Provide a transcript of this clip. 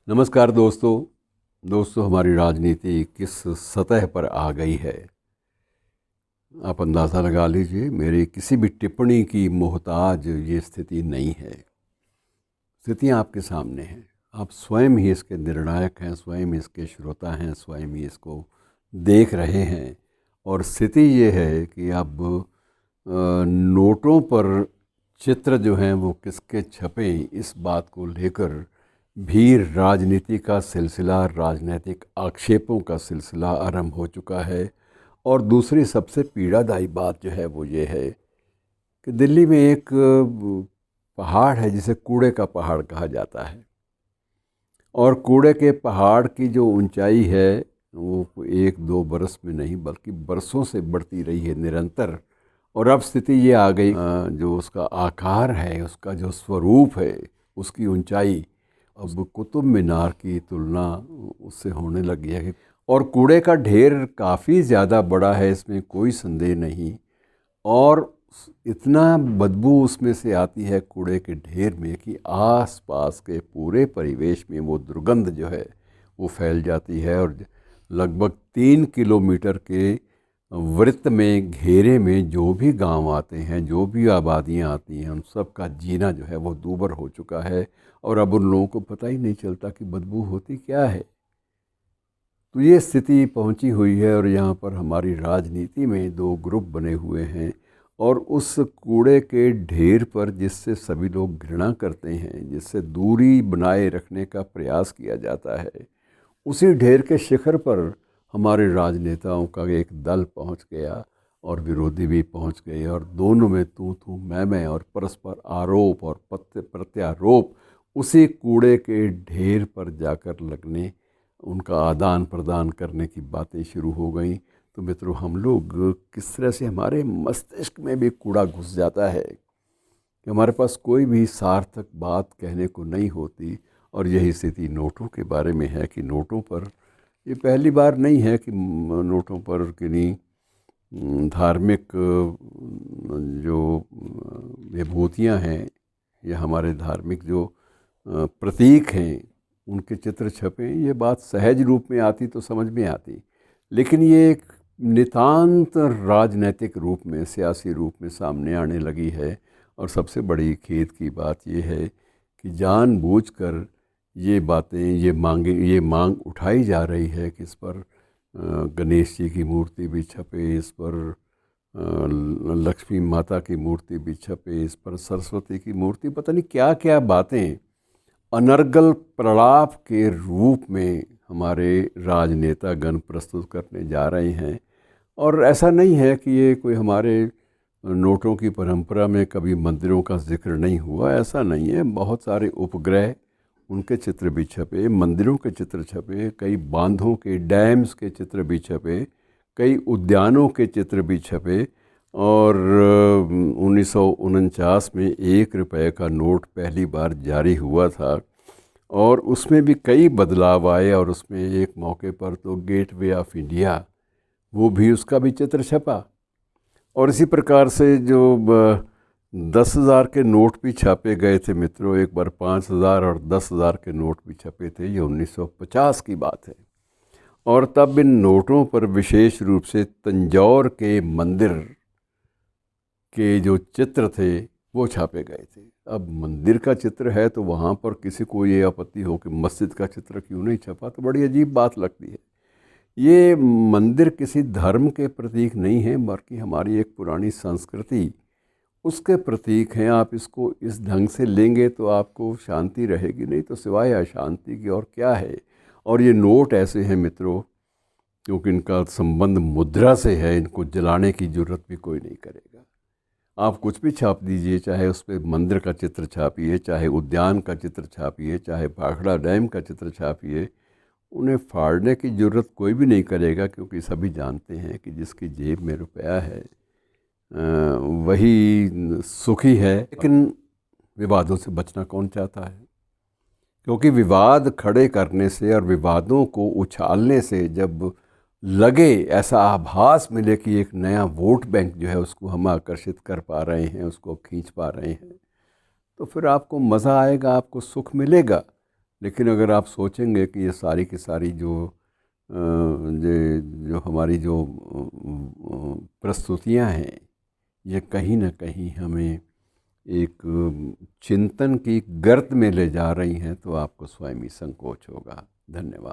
नमस्कार दोस्तों हमारी राजनीति किस सतह पर आ गई है आप अंदाज़ा लगा लीजिए। मेरी किसी भी टिप्पणी की मोहताज ये स्थिति नहीं है। स्थितियाँ आपके सामने हैं, आप स्वयं ही इसके निर्णायक हैं, स्वयं इसके श्रोता हैं, स्वयं ही इसको देख रहे हैं। और स्थिति ये है कि अब नोटों पर चित्र जो हैं वो किसके छपे, इस बात को लेकर भी राजनीति का सिलसिला, राजनीतिक आक्षेपों का सिलसिला आरंभ हो चुका है। और दूसरी सबसे पीड़ादायी बात जो है वो ये है कि दिल्ली में एक पहाड़ है जिसे कूड़े का पहाड़ कहा जाता है। और कूड़े के पहाड़ की जो ऊंचाई है वो एक दो बरस में नहीं बल्कि बरसों से बढ़ती रही है निरंतर। और अब स्थिति ये आ गई, जो उसका आकार है, उसका जो स्वरूप है, उसकी ऊंचाई अब कुतुब मीनार की तुलना उससे होने लगी है। और कूड़े का ढेर काफ़ी ज़्यादा बड़ा है, इसमें कोई संदेह नहीं। और इतना बदबू उसमें से आती है कूड़े के ढेर में कि आसपास के पूरे परिवेश में वो दुर्गंध जो है वो फैल जाती है। और लगभग 3 किलोमीटर के वृत्त में, घेरे में जो भी गांव आते हैं, जो भी आबादियां आती हैं, उन सब का जीना जो है वो दूभर हो चुका है। और अब उन लोगों को पता ही नहीं चलता कि बदबू होती क्या है। तो ये स्थिति पहुंची हुई है। और यहाँ पर हमारी राजनीति में दो ग्रुप बने हुए हैं। और उस कूड़े के ढेर पर जिससे सभी लोग घृणा करते हैं, जिससे दूरी बनाए रखने का प्रयास किया जाता है, उसी ढेर के शिखर पर हमारे राजनेताओं का एक दल पहुंच गया और विरोधी भी पहुंच गए। और दोनों में तू तू मैं और परस्पर आरोप और प्रत्यारोप उसी कूड़े के ढेर पर जाकर लगने, उनका आदान प्रदान करने की बातें शुरू हो गई। तो मित्रों, हम लोग किस तरह से हमारे मस्तिष्क में भी कूड़ा घुस जाता है कि हमारे पास कोई भी सार्थक बात कहने को नहीं होती। और यही स्थिति नोटों के बारे में है कि नोटों पर, ये पहली बार नहीं है कि नोटों पर किन्हीं धार्मिक जो विभूतियाँ हैं या हमारे धार्मिक जो प्रतीक हैं उनके चित्र छपे। ये बात सहज रूप में आती तो समझ में आती, लेकिन ये एक नितांत राजनैतिक रूप में, सियासी रूप में सामने आने लगी है। और सबसे बड़ी खेद की बात ये है कि जानबूझकर ये बातें, ये मांग उठाई जा रही है कि इस पर गणेश जी की मूर्ति भी छपे, इस पर लक्ष्मी माता की मूर्ति भी छपे, इस पर सरस्वती की मूर्ति, पता नहीं क्या क्या बातें अनर्गल प्रलाप के रूप में हमारे राजनेतागण प्रस्तुत करने जा रहे हैं। और ऐसा नहीं है कि ये कोई हमारे नोटों की परंपरा में कभी मंदिरों का जिक्र नहीं हुआ, ऐसा नहीं है। बहुत सारे उपग्रह, उनके चित्र भी छपे, मंदिरों के चित्र छपे, कई बांधों के, डैम्स के चित्र भी छपे, कई उद्यानों के चित्र भी छपे। और 1949 में 1 रुपये का नोट पहली बार जारी हुआ था और उसमें भी कई बदलाव आए। और उसमें एक मौके पर तो गेटवे ऑफ इंडिया, वो भी, उसका भी चित्र छपा। और इसी प्रकार से जो 10,000 के नोट भी छापे गए थे मित्रों, एक बार 5,000 और 10,000 के नोट भी छपे थे। ये 1950 की बात है। और तब इन नोटों पर विशेष रूप से तंजौर के मंदिर के जो चित्र थे वो छापे गए थे। अब मंदिर का चित्र है तो वहाँ पर किसी को ये आपत्ति हो कि मस्जिद का चित्र क्यों नहीं छपा, तो बड़ी अजीब बात लगती है। ये मंदिर किसी धर्म के प्रतीक नहीं है, बल्कि हमारी एक पुरानी संस्कृति, उसके प्रतीक हैं। आप इसको इस ढंग से लेंगे तो आपको शांति रहेगी, नहीं तो सिवाय अशांति की और क्या है। और ये नोट ऐसे हैं मित्रों, क्योंकि इनका संबंध मुद्रा से है, इनको जलाने की ज़रूरत भी कोई नहीं करेगा। आप कुछ भी छाप दीजिए, चाहे उस पर मंदिर का चित्र छापिए, चाहे उद्यान का चित्र छापिए, चाहे भाखड़ा डैम का चित्र छापिए, उन्हें फाड़ने की ज़रूरत कोई भी नहीं करेगा, क्योंकि सभी जानते हैं कि जिसकी जेब में रुपया है वही सुखी है। लेकिन विवादों से बचना कौन चाहता है? क्योंकि विवाद खड़े करने से और विवादों को उछालने से जब लगे, ऐसा आभास मिले कि एक नया वोट बैंक जो है उसको हम आकर्षित कर पा रहे हैं, उसको खींच पा रहे हैं, तो फिर आपको मज़ा आएगा, आपको सुख मिलेगा। लेकिन अगर आप सोचेंगे कि ये सारी की सारी जो हमारी जो प्रस्तुतियां हैं, ये कहीं ना कहीं हमें एक चिंतन की गर्त में ले जा रही हैं, तो आपको स्वयं ही संकोच होगा। धन्यवाद।